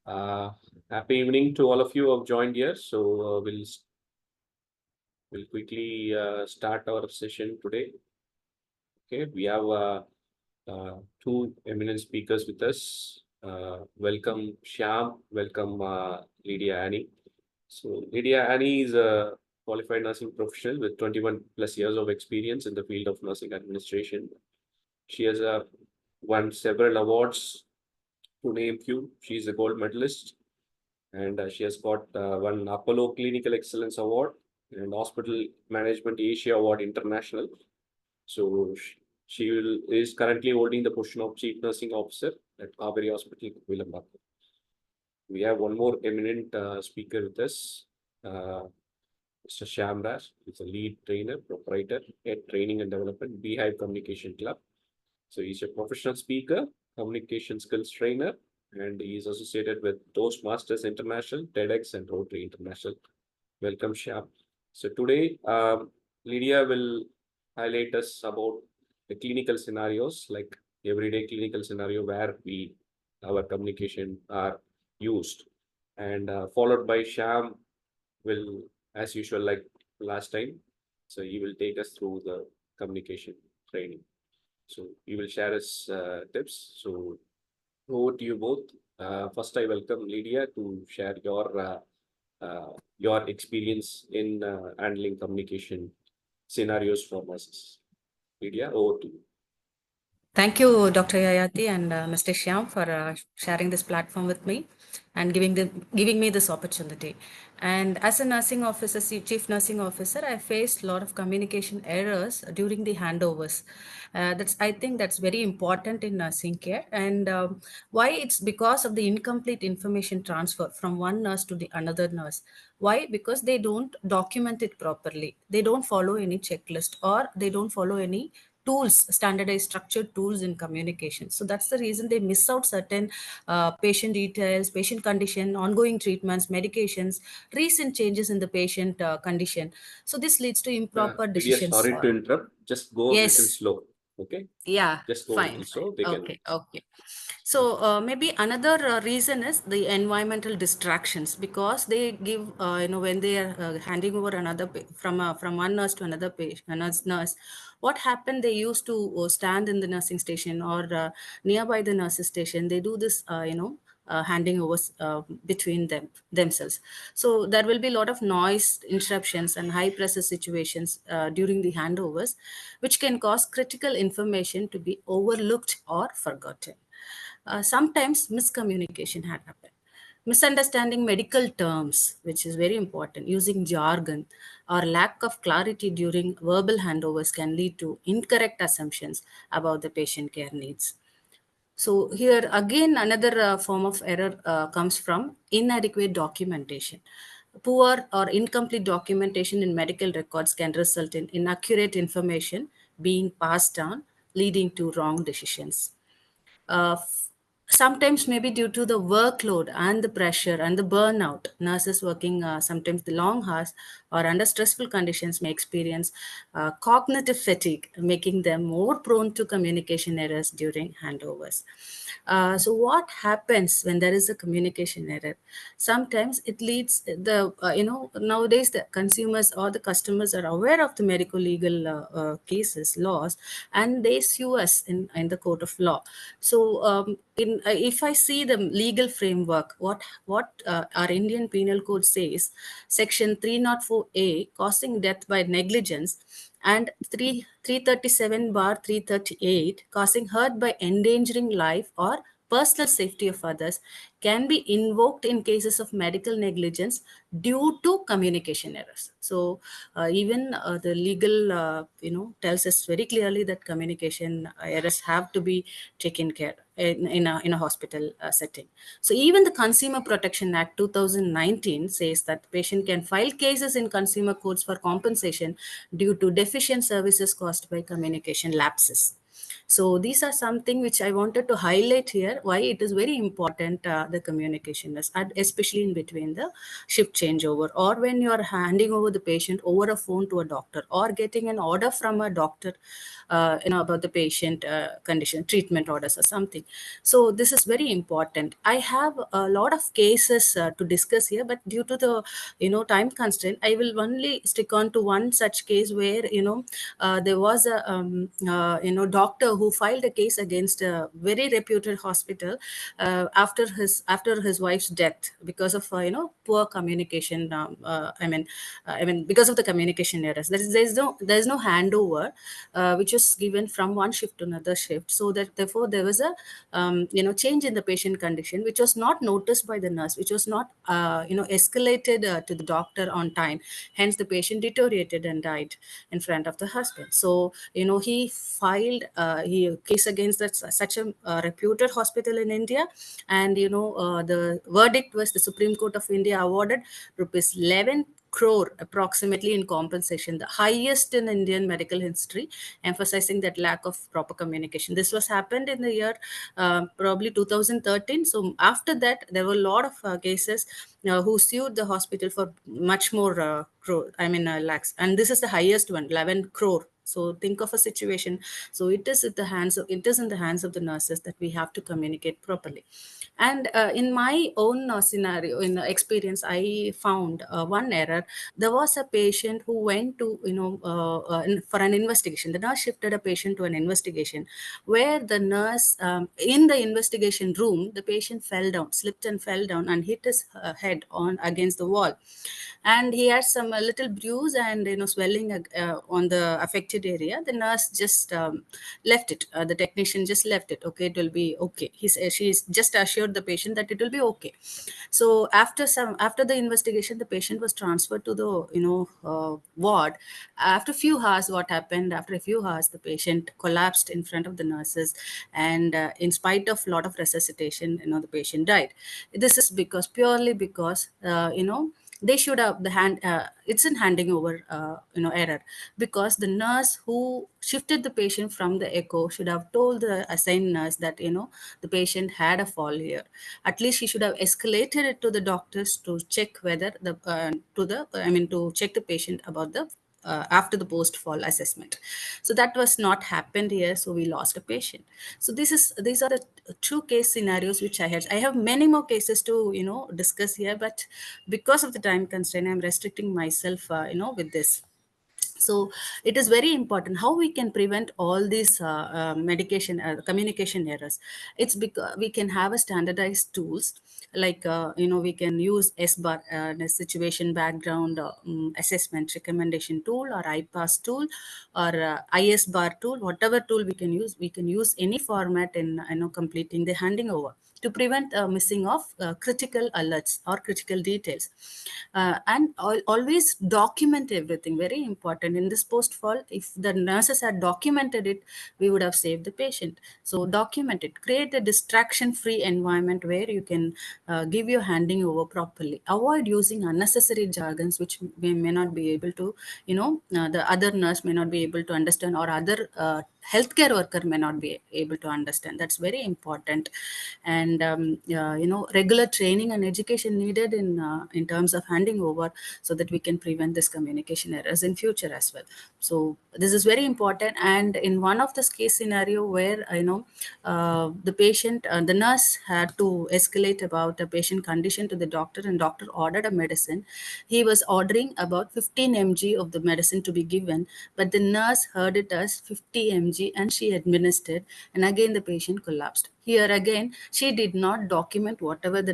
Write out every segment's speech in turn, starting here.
Uh, Happy evening to all of you who have joined here. So we'll quickly start our session today. Okay, we have two eminent speakers with us. Welcome Shyam, welcome Lydia Annie. So Lydia Annie is a qualified nursing professional with 21 plus years of experience in the field of nursing administration. She has won several awards. To name few, she is a gold medalist and she has got one Apollo Clinical Excellence Award and Hospital Management Asia Award International. So is currently holding the position of Chief Nursing Officer at Kaveri Hospital, Vilambakam. We have one more eminent speaker with us, Mr. Shamraj. He's a lead trainer, proprietor at Training and Development, Beehive Communication Club. So he's a professional speaker, communication skills trainer, and he is associated with Toastmasters International, TEDx, and Rotary International. Welcome, Shyam. So today, Lydia will highlight us about the clinical scenarios, like everyday clinical scenario where our communication are used, and followed by Shyam will, as usual, like last time. So he will take us through the communication training. So he will share his tips. So over to you both. First, I welcome Lydia to share your experience in handling communication scenarios for nurses. Lydia, over to you. Thank you, Dr. Yayati and Mr. Shyam for sharing this platform with me and giving me this opportunity. And as a nursing officer, chief nursing officer, I faced a lot of communication errors during the handovers. I think that's very important in nursing care. And why? It's because of the incomplete information transfer from one nurse to the another nurse. Why? Because they don't document it properly. They don't follow any checklist, or they don't follow any tools, standardized structured tools in communication. So that's the reason they miss out certain patient details, patient condition, ongoing treatments, medications, recent changes in the patient condition. So this leads to improper Lydia, decisions. sorry to interrupt. Just go a little Yes. slow. Okay. Yeah, Just go a fine, little fine. slow. They can. Okay. So maybe another reason is the environmental distractions, because they give, when they are handing over from one nurse to another patient, another nurse, what happened? They used to stand in the nursing station or nearby the nurses station. They do this, handing over between themselves. So there will be a lot of noise interruptions and high pressure situations during the handovers, which can cause critical information to be overlooked or forgotten. Sometimes miscommunication had happened. Misunderstanding medical terms, which is very important, using jargon, or lack of clarity during verbal handovers can lead to incorrect assumptions about the patient care needs. So here again, another form of error comes from inadequate documentation. Poor or incomplete documentation in medical records can result in inaccurate information being passed down, leading to wrong decisions. Uh, Sometimes maybe due to the workload and the pressure and the burnout, nurses working sometimes the long hours or under stressful conditions may experience cognitive fatigue, making them more prone to communication errors during handovers. So what happens when there is a communication error? Sometimes it leads nowadays the consumers or the customers are aware of the medical legal cases, laws, and they sue us in the court of law. So if I see the legal framework, what our Indian Penal Code says, Section 304A, causing death by negligence, and 337 bar 338, causing hurt by endangering life or personal safety of others, can be invoked in cases of medical negligence due to communication errors. So even the legal tells us very clearly that communication errors have to be taken care in a hospital setting. So even the Consumer Protection Act 2019 says that patient can file cases in consumer courts for compensation due to deficient services caused by communication lapses. So these are something which I wanted to highlight here, why it is very important, the communication is, especially in between the shift changeover, or when you are handing over the patient over a phone to a doctor, or getting an order from a doctor about the patient condition, treatment orders or something. So this is very important. I have a lot of cases to discuss here, but due to the time constraint, I will only stick on to one such case where there was a doctor who filed a case against a very reputed hospital after his wife's death because of poor communication. Because of the communication errors. There's no handover which was given from one shift to another shift, so that therefore there was a change in the patient condition which was not noticed by the nurse, which was not escalated to the doctor on time. Hence the patient deteriorated and died in front of the husband. So he filed a case against such a reputed hospital in India, and the verdict was the Supreme Court of India awarded rupees 11 crore approximately in compensation, the highest in Indian medical history, emphasizing that lack of proper communication. This was happened in the year probably 2013. So after that, there were a lot of cases who sued the hospital for much more lakhs, and this is the highest one, 11 crore. So think of a situation. So it is in the hands of the nurses that we have to communicate properly. And in my own scenario, in experience, I found one error. There was a patient who went to for an investigation. The nurse shifted a patient to an investigation where the nurse in the investigation room, the patient fell down, slipped and fell down and hit his head on against the wall, and he had some little bruise and swelling on the affected area. The nurse just left it. The technician just left it. Okay, it will be okay. She's just assured the patient that it will be okay. So after the investigation, the patient was transferred to the ward. After a few hours, what happened? After a few hours, the patient collapsed in front of the nurses, and in spite of a lot of resuscitation, the patient died. This is purely because they should have the hand it's in handing over error, because the nurse who shifted the patient from the echo should have told the assigned nurse that the patient had a fall here. At least she should have escalated it to the doctors to check whether to check the patient about the after the post fall assessment. So that was not happened here, so we lost a patient. So these are the two case scenarios which I have many more cases to discuss here, but because of the time constraint, I'm restricting myself with this. So it is very important how we can prevent all these medication communication errors. It's because we can have a standardized tools, like we can use SBAR, the situation background assessment recommendation tool, or IPAS tool, or ISBAR tool. Whatever tool we can use any format in completing the handing over, to prevent missing of critical alerts or critical details. And always document everything, very important. In this post fall, if the nurses had documented it, we would have saved the patient. So document it, create a distraction free environment where you can give your handing over properly. Avoid using unnecessary jargons which we may not be able to the other nurse may not be able to understand, or other healthcare worker may not be able to understand. That's very important. And regular training and education needed in terms of handing over, so that we can prevent this communication errors in future as well. So this is very important. And in one of this case scenario where the nurse had to escalate about a patient condition to the doctor, and doctor ordered a medicine. He was ordering about 15 mg of the medicine to be given, but the nurse heard it as 50 mg and she administered, and again the patient collapsed. Here again, she did not document whatever the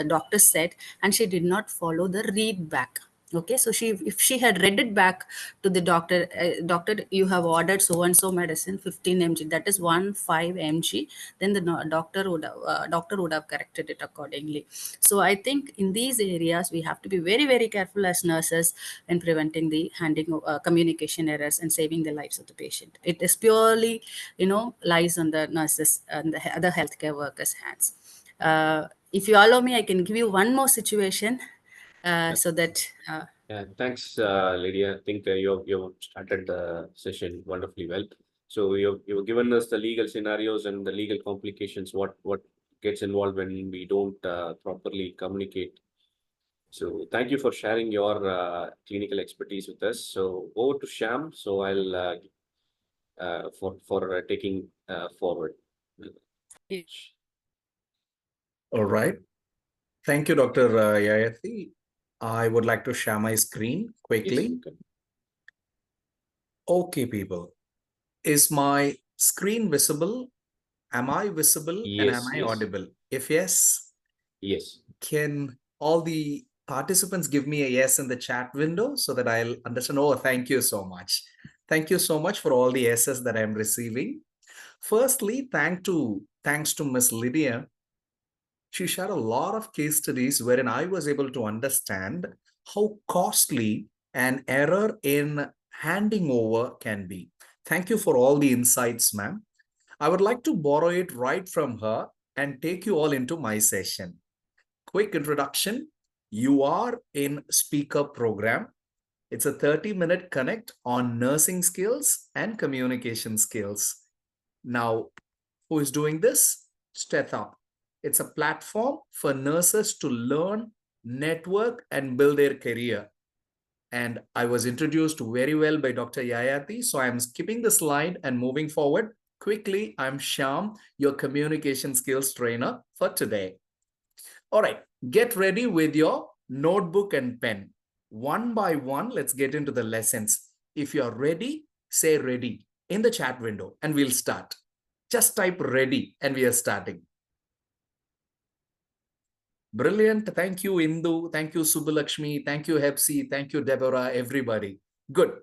doctor said, and she did not follow the read back. Okay, so if she had read it back to the doctor, doctor, you have ordered so and so medicine 15 mg, that is 15 mg, then the doctor would have corrected it accordingly. So I think in these areas we have to be very, very careful as nurses in preventing the handing communication errors and saving the lives of the patient. It is purely lies on the nurses and the other healthcare workers' hands. If you allow me, I can give you one more situation so that Yeah, thanks, Lydia. I think you've started the session wonderfully well. So you've given us the legal scenarios and the legal complications, what gets involved when we don't properly communicate. So thank you for sharing your clinical expertise with us. So over to Sham. So I'll for taking forward. All right. Thank you, Dr. Yayati. I would like to share my screen quickly. Yes, okay, people. Is my screen visible? Am I visible and am yes, I yes. audible? If yes, Yes. can all the participants give me a yes in the chat window so that I'll understand? Oh, thank you so much. Thank you so much for all the yeses that I'm receiving. Firstly, thanks to Miss Lydia. She shared a lot of case studies wherein I was able to understand how costly an error in handing over can be. Thank you for all the insights, ma'am. I would like to borrow it right from her and take you all into my session. Quick introduction. You are in speaker program. It's a 30-minute connect on nursing skills and communication skills. Now, who is doing this? stethUP. It's a platform for nurses to learn, network, and build their career. And I was introduced very well by Dr. Yayati. So I'm skipping the slide and moving forward. Quickly, I'm Shyam, your communication skills trainer for today. All right, get ready with your notebook and pen. One by one, let's get into the lessons. If you're ready, say ready in the chat window and we'll start. Just type ready and we are starting. Brilliant. Thank you, Indu. Thank you, Subbalakshmi. Thank you, Hepsi. Thank you, Deborah, everybody. Good.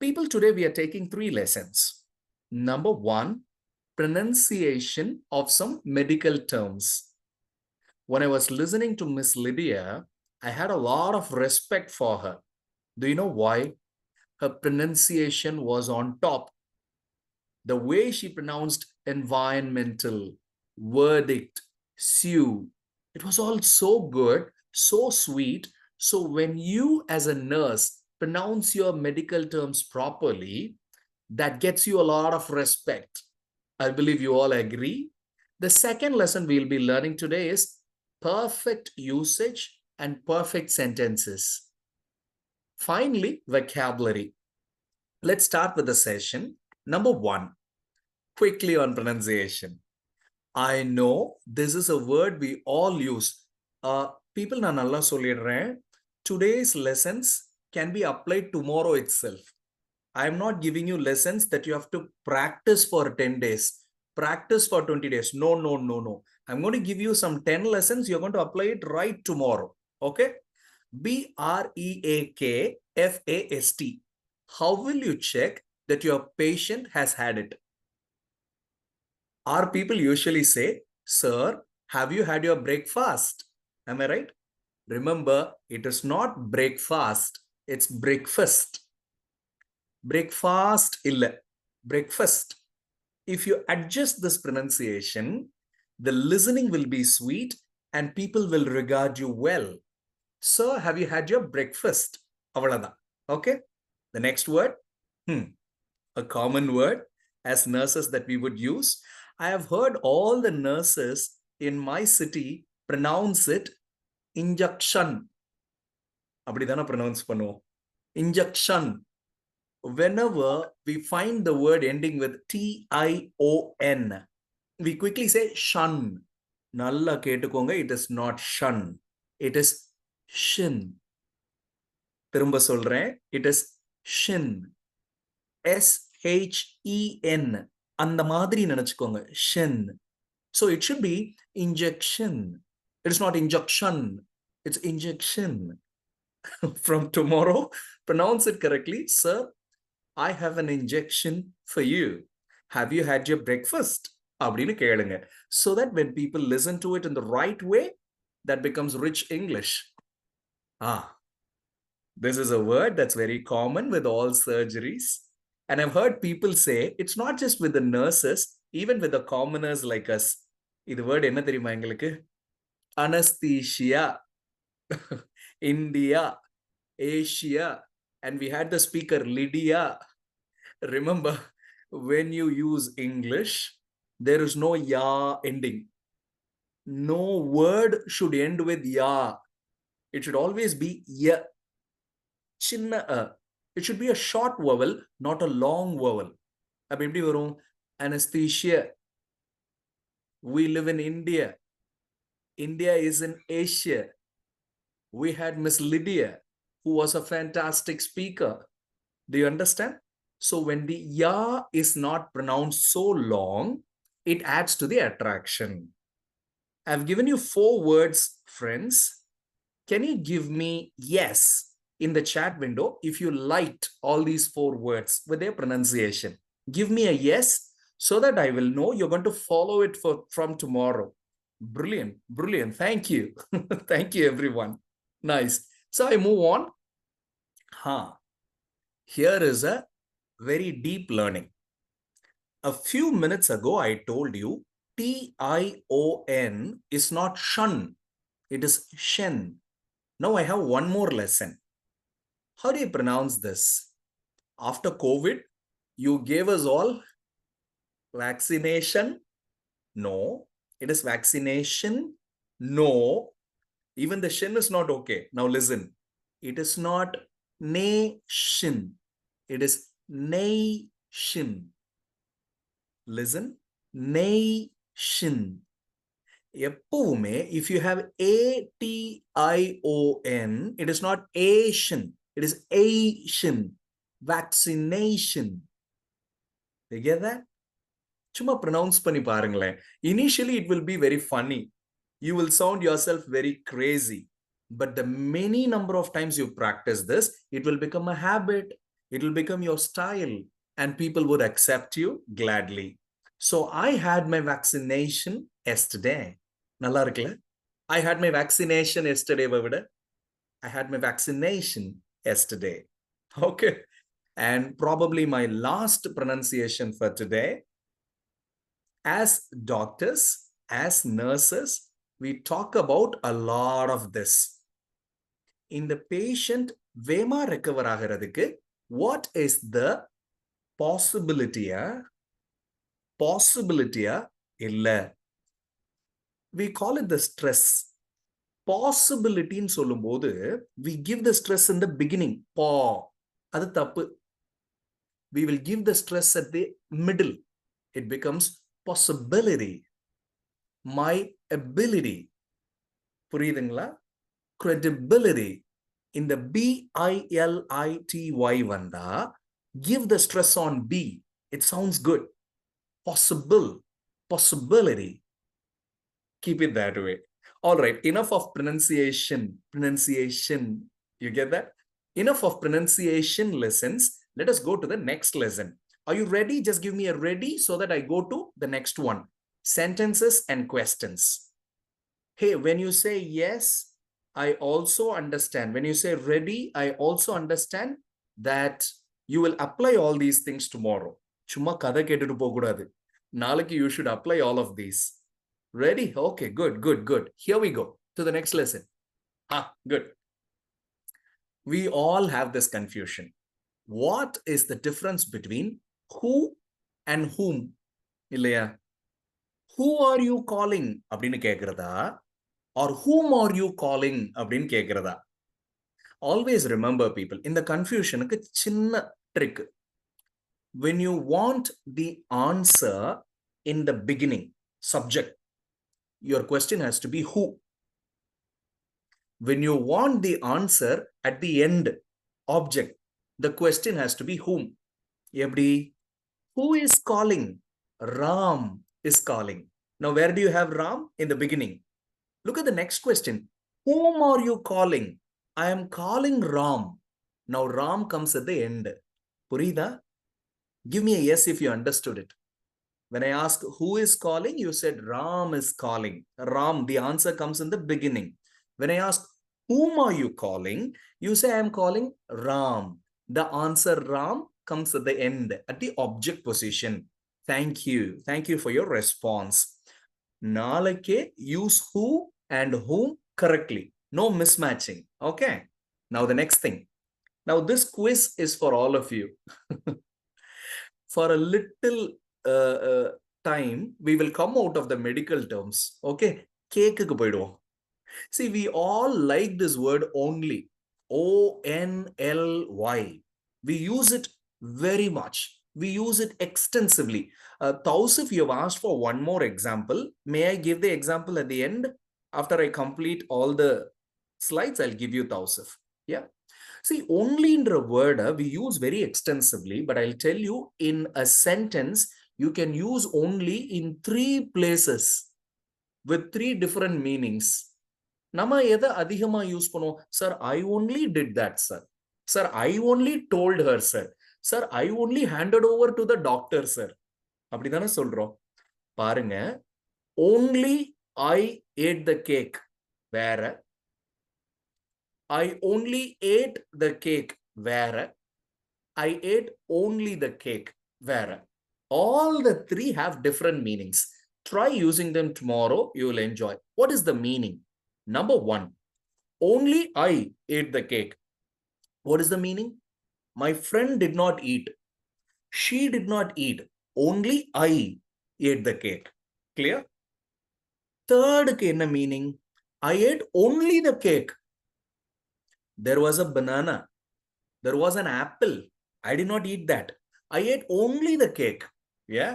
People, today we are taking 3 lessons. Number 1, pronunciation of some medical terms. When I was listening to Miss Lydia, I had a lot of respect for her. Do you know why? Her pronunciation was on top. The way she pronounced environmental, verdict, sue, it was all so good, so sweet. So when you as a nurse pronounce your medical terms properly, that gets you a lot of respect. I believe you all agree. The second lesson we'll be learning today is perfect usage and perfect sentences. Finally, vocabulary. Let's start with the session. Number 1, quickly on pronunciation. I know this is a word we all use. People, நான் நல்லா சொல்லிடுறேன். Today's lessons can be applied tomorrow itself. I'm not giving you lessons that you have to practice for 10 days, practice for 20 days. No, no, no, no. I'm going to give you some 10 lessons. You're going to apply it right tomorrow. Okay? BREAKFAST. How will you check that your patient has had it? Our people usually say, sir, have you had your breakfast? Am I right? Remember, it is not breakfast. It's breakfast. Breakfast illa. Breakfast. If you adjust this pronunciation, the listening will be sweet and people will regard you well. Sir, have you had your breakfast? Avalada. Okay. The next word, a common word as nurses that we would use. I have heard all the nurses in my city pronounce it injection. அப்படிதானே pronounce பண்ணுவோம். Injection. Whenever we find the word ending with TION, we quickly say shun. Nalla ketukonga, it is not shun. It is shin. திரும்ப சொல்றேன், it is shin. SHEN. அந்த மாதிரி நினைச்சுக்கோங்க. Shin. So it should be injection. It's not injection. It's injection. From tomorrow, pronounce it correctly. Sir, I have an injection for you. Have you had your breakfast? அப்படின்னு கேளுங்க. So that when people listen to it in the right way, that becomes rich English. This is a word that's very common with all surgeries. And I've heard people say, it's not just with the nurses, even with the commoners like us. இது word என்ன தெரியுமா எங்களுக்கு? Anesthesia. India. Asia. And we had the speaker Lydia. Remember, when you use English, there is no ya ending. No word should end with ya. It should always be ya. Chinna. It should be a short vowel, not a long vowel. அப்ப எப்படி வரும்? Anesthesia. We live in India. India is in Asia. We had Miss Lydia, who was a fantastic speaker. Do you understand? So when the ya is not pronounced so long, it adds to the attraction. I've given you 4 words, friends. Can you give me yes in the chat window if you liked all these 4 words with their pronunciation? Give me a yes so that I will know you're going to follow it from tomorrow. Brilliant, brilliant. Thank you. Thank you, everyone. Nice. So I move on. Here is a very deep learning. A few minutes ago, I told you Tion is not shun, it is shen. Now I have one more lesson. How do you pronounce this? After COVID, you gave us all vaccination. No, it is vaccination. No, even the shin is not okay. Now listen, it is not nation, it is nation. Listen, nation. எப்பவுமே if you have ATION, it is not Asian, it is Asian. Vaccination. You get that? சும்மா pronounce பண்ணி பாருங்களேன். Initially it will be very funny. You will sound yourself very crazy. But the many number of times you practice this, it will become a habit. It will become your style and people would accept you gladly. So I had my vaccination yesterday. நல்லா இருக்குல்ல? I had my vaccination yesterday, விட. I had my vaccination yesterday. Okay. And probably my last pronunciation for today. As doctors, as nurses, we talk about a lot of this. In the patient, Vema recover ஆகிறதுக்கு, what is the possibility? Possibility illa. We call it the stress. Possibility in சொல்லும்போது, we give the stress in the beginning. அது தப்பு. We will give the stress at the middle. It becomes possibility. My ability. புரியுதுங்களா? Credibility. In the BILITY வந்தா, give the stress on B. It sounds good. Possible. Possibility. Keep it that way. All right. Enough of pronunciation. Pronunciation. You get that? Enough of pronunciation lessons. Let us go to the next lesson. Are you ready? Just give me a ready so that I go to the next one. Sentences and questions. Hey, when you say yes, I also understand. When you say ready, I also understand that you will apply all these things tomorrow. சும்மா கதை கேட்டுட்டு போக கூடாது. நாளைக்கு you should apply all of these. Ready? Okay, good, good, good. Here we go to the next lesson. Good. We all have this confusion. What is the difference between who and whom? இல்லையா? Who are you calling? அப்படின்னு கேட்கிறதா? Or whom are you calling? அப்படின்னு கேட்கிறதா? Always remember, people, in the confusion, சின்ன trick. When you want the answer in the beginning, subject, your question has to be who. When you want the answer at the end, object, the question has to be whom. எப்படி? Who is calling? Ram is calling. Now, where do you have Ram? In the beginning. Look at the next question. Whom are you calling? I am calling Ram. Now, Ram comes at the end. Purida? Give me a yes if you understood it. When I ask who is calling, you said Ram is calling. Ram, the answer comes in the beginning. When I ask whom are you calling, you say I am calling Ram. The answer Ram comes at the end, at the object position. Thank you. Thank you for your response. Nalake, use who and whom correctly. No mismatching. Okay. Now the next thing. Now this quiz is for all of you. For a little time, we will come out of the medical terms. Okay. Cake ku poiduvom. See, we all like this word only. ONLY. We use it very much. we use it extensively. Tausif, you have asked for one more example. May I give the example at the end? After I complete all the slides, I'll give you Tausif. Yeah. See, only in a word we use very extensively, but I'll tell you in a sentence, you can use only in 3 places with 3 different meanings. நம்ம எதை அதிகமா use பண்ணுவோம்? Sir, I only did that, sir. Sir, I only told her, sir. Sir, I only handed over to the doctor, sir. அப்படிதானே சொல்றோம். பாருங்க, only I ate the cake வேற, I only ate the cake வேற, I ate only the cake வேற. All the 3 have different meanings. Try using them tomorrow, you will enjoy. What is the meaning? Number 1, only I ate the cake. What is the meaning? My friend did not eat. She did not eat. Only I ate the cake. Clear? Third enna meaning? I ate only the cake. There was a banana. There was an apple. I did not eat that. I ate only the cake. Yeah?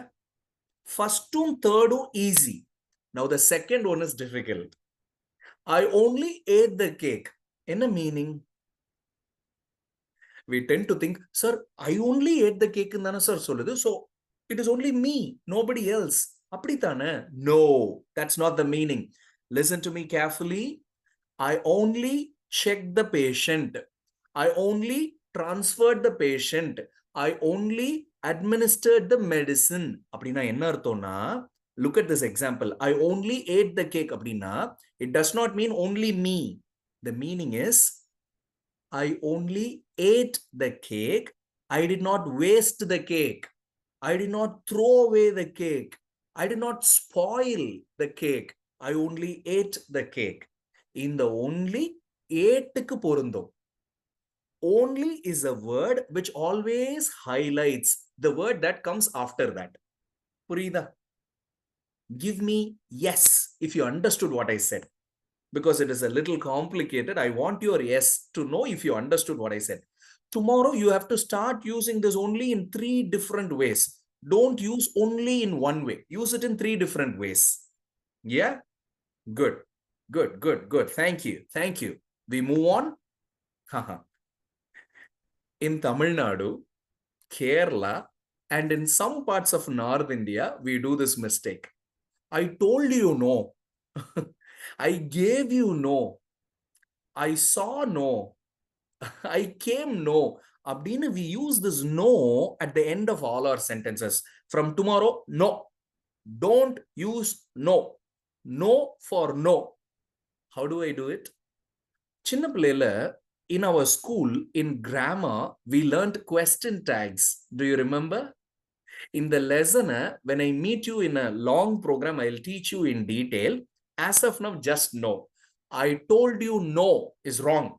First and third easy. Now the second one is difficult. I only ate the cake. Enna meaning? We tend to think, sir, I only ate the cake in sir solludu, so it is only me, nobody else. Appadithana? No, that's not the meaning. Listen to me carefully. I only checked the patient. I only transferred the patient. I only administered the medicine. Appadina enna arthona? Look at this example. I only ate the cake. Appadina, it does not mean only me. The meaning is, I only ate the cake. I did not waste the cake. I did not throw away the cake. I did not spoil the cake. I only ate the cake. In the only, ate ku porundum. Only is a word which always highlights the word that comes after that. Purida? Give me yes if you understood what I said. Because it is a little complicated. I want your yes to know if you understood what I said. Tomorrow, you have to start using this only in 3 different ways. Don't use only in one way. Use it in 3 different ways. Yeah? Good. Good, good, good. Thank you. Thank you. We move on. In Tamil Nadu, Kerala, and in some parts of North India, we do this mistake. I told you no. I gave you no. I saw no. I came no. Abdina, we use this no at the end of all our sentences. From tomorrow, no. Don't use no. No for no. How do I do it? Chinna pillela, in our school, in grammar, we learned question tags. Do you remember? In the lesson, when I meet you in a long program, I'll teach you in detail. As of now, just no. I told you no is wrong.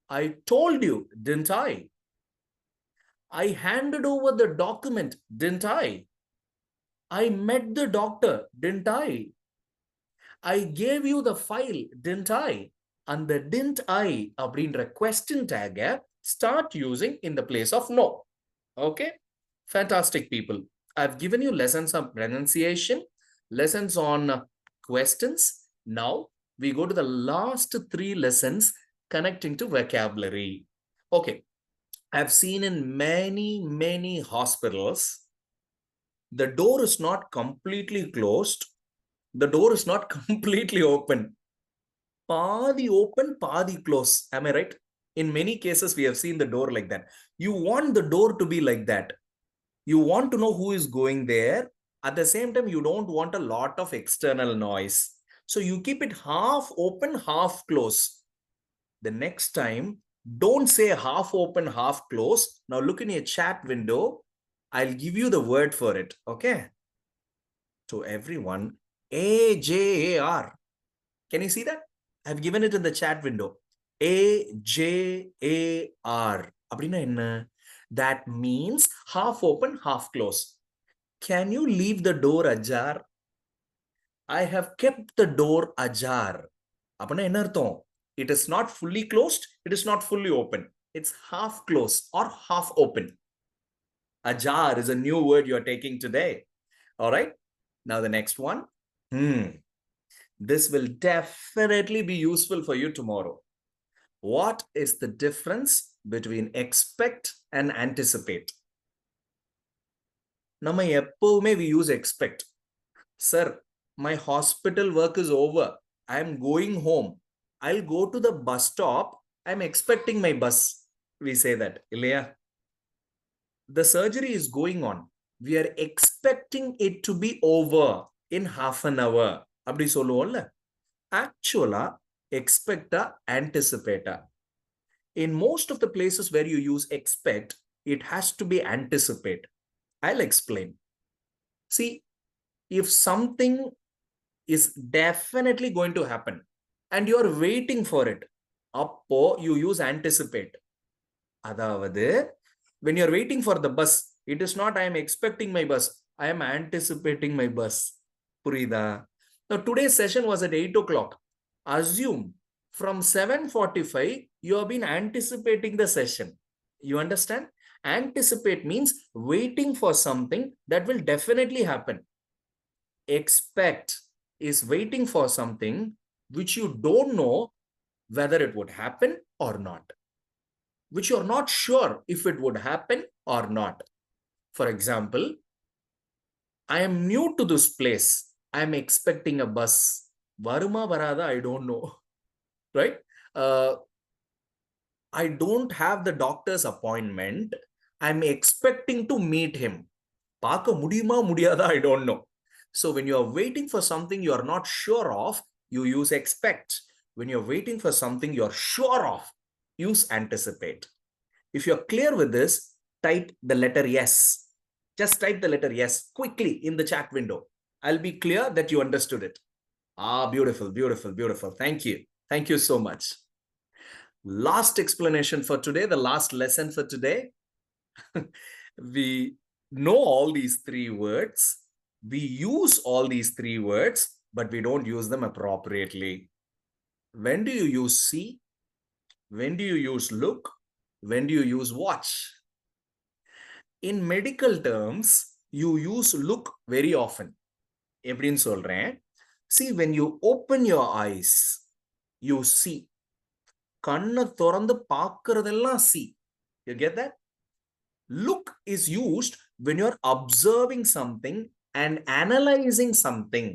I told you, didn't I? I handed over the document, didn't I? I met the doctor, didn't I? I gave you the file, didn't I? And the didn't I அப்படின்ற question tag start using in the place of no. Okay? Fantastic, people. I've given you lessons on pronunciation, lessons on questions. Now, we go to the last 3 lessons connecting to vocabulary. Okay. I've seen in many hospitals, the door is not completely closed. The door is not completely open. Paadi open, paadi close. Am I right? In many cases, we have seen the door like that. You want the door to be like that. You want to know who is going there. At the same time, you don't want a lot of external noise. So you keep it half open, half close. The next time, don't say half open, half close. Now look in your chat window. I'll give you the word for it. Okay? To everyone, AJAR. Can you see that? I've given it in the chat window. AJAR. Abdina enna? That means half open, half close. Can you leave the door ajar? I have kept the door ajar. Apna enna artham? It is not fully closed. It is not fully open. It's half closed or half open. Ajar is a new word you're taking today. All right. Now the next one. This will definitely be useful for you tomorrow. What is the difference between expect and anticipate? நம்ம எப்பவுமே we use expect. Sir, my hospital work is over. I'm going home. I'll go to the bus stop. I'm expecting my bus. We say that. இல்லையா? The surgery is going on. We are expecting it to be over in half an hour. அப்படி சொல்லுவோம்ல? Actually, expect anticipate. In most of the places where you use expect, it has to be anticipate. I'll explain. See, if something is definitely going to happen and you are waiting for it, appo you use anticipate. Adavadu, when you are waiting for the bus, it is not I am expecting my bus, I am anticipating my bus. Purida. Now today's session was at 8 o'clock. Assume from 7:45 you have been anticipating the session. You understand? Anticipate means waiting for something that will definitely happen. Expect is waiting for something which you don't know whether it would happen or not, which you're not sure if it would happen or not. For example, I am new to this place. I am expecting a bus. Varuma varada, I don't know. Right? I don't have the doctor's appointment. I'm expecting to meet him. Paaka mudiyuma mudiyada, I don't know. So when you are waiting for something you are not sure of, you use expect. When you're waiting for something you're sure of, use anticipate. If you're clear with this, type the letter yes. Just type the letter yes quickly in the chat window. I'll be clear that you understood it. Beautiful, beautiful, beautiful. Thank you. Thank you so much. Last explanation for today, the last lesson for today. We know all these three words. We use all these three words, but we don't use them appropriately. When do you use see? When do you use look? When do you use watch? In medical terms, you use look very often. எப்படின்னு சொல்றேன். See, when you open your eyes, you see. கண்ணை திறந்து பார்க்கறதெல்லாம் see. You get that? Look is used when you're observing something and analyzing something.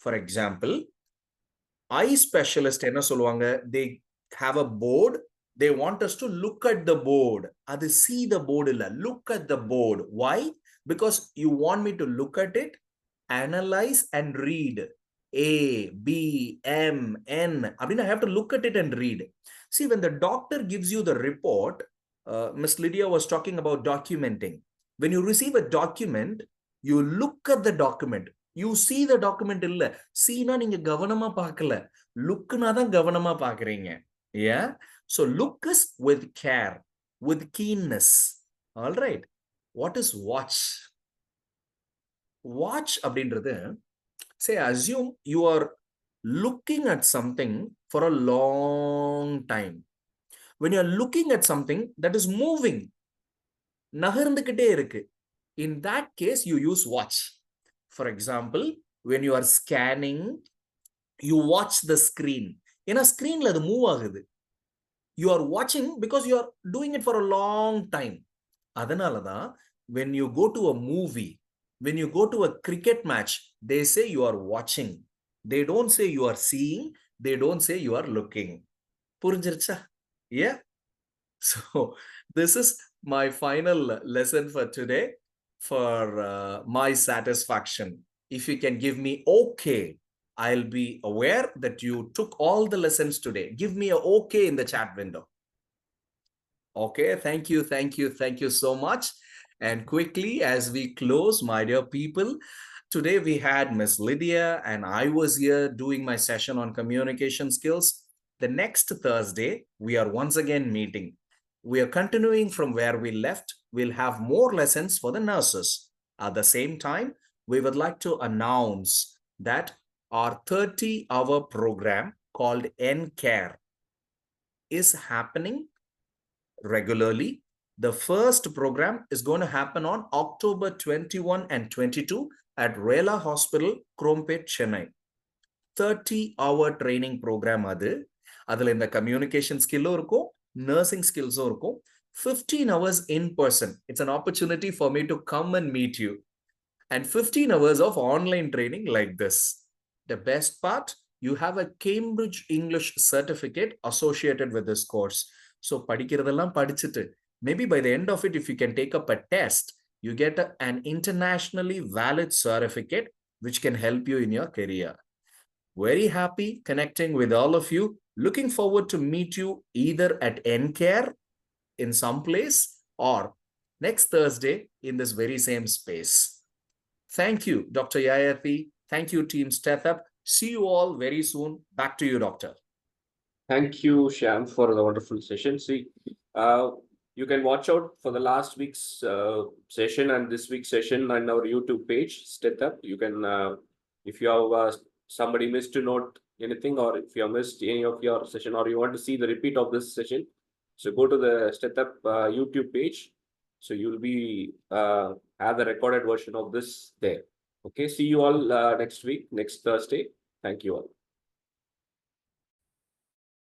For example, eye specialist என்ன சொல்லுவாங்க? They have a board. They want us to look at the board. அது see the board இல்ல. Look at the board. Why? Because you want me to look at it, analyze and read. A, B, M, N. I have to look at it and read. See, when the doctor gives you the report, Miss Lydia was talking about documenting. When you receive a document, you look at the document. You see the document illa. See na ninga gavanama paakala. Look na dhan gavanama paakreenga. Yeah? So look is with care, with keenness. All right. What is watch? Watch அப்படின்றது, say, assume you are looking at something for a long time. When you are looking at something that is moving, நகர்ந்துக்கிட்டே இருக்கு, in that case, you use watch. For example, when you are scanning, you watch the screen. ஏன்னா screenல அது move ஆகுது. You are watching because you are doing it for a long time. அதனாலதான் when you go to a movie, when you go to a cricket match, they say you are watching. They don't say you are seeing. They don't say you are looking. புரிஞ்சிருச்சா? Yeah. So this is my final lesson for today for my satisfaction. If you can give me okay, I'll be aware that you took all the lessons today. Give me a okay in the chat window. Okay, thank you, thank you, thank you so much. And quickly, as we close, my dear people, today we had Miss Lydia and I was here doing my session on communication skills. The next Thursday, we are once again meeting. We are continuing from where we left. We'll have more lessons for the nurses. At the same time, we would like to announce that our 30-hour program called NCARE is happening regularly The first program is going to happen on October 21 and 22 at Rela Hospital, Krompet, Chennai. 30-hour training program அதில் இந்த communication skill இருக்கும், nursing skills இருக்கும், 15 hours in person. It's an opportunity for me to come and meet you. And 15 hours of online training like this. The best part, you have a Cambridge English certificate associated with this course. So படிக்கிறதெல்லாம் படிச்சிட்டு, maybe by the end of it, if you can take up a test, you get an internationally valid certificate which can help you in your career. Very happy connecting with all of you. Looking forward to meet you either at NCARE in some place or next Thursday in this very same space. Thank you, Dr. Yayati. Thank you, Team stethUP. See you all very soon. Back to you, Doctor. Thank you, Shyam, for the wonderful session. See, you can watch out for the last week's session and this week's session on our YouTube page, stethUP. You can, if you have somebody missed to note anything, or if you have missed any of your session, or you want to see the repeat of this session, so go to the stethUP YouTube page. So you'll be have the recorded version of this there. Okay, see you all next week, next Thursday. Thank you all.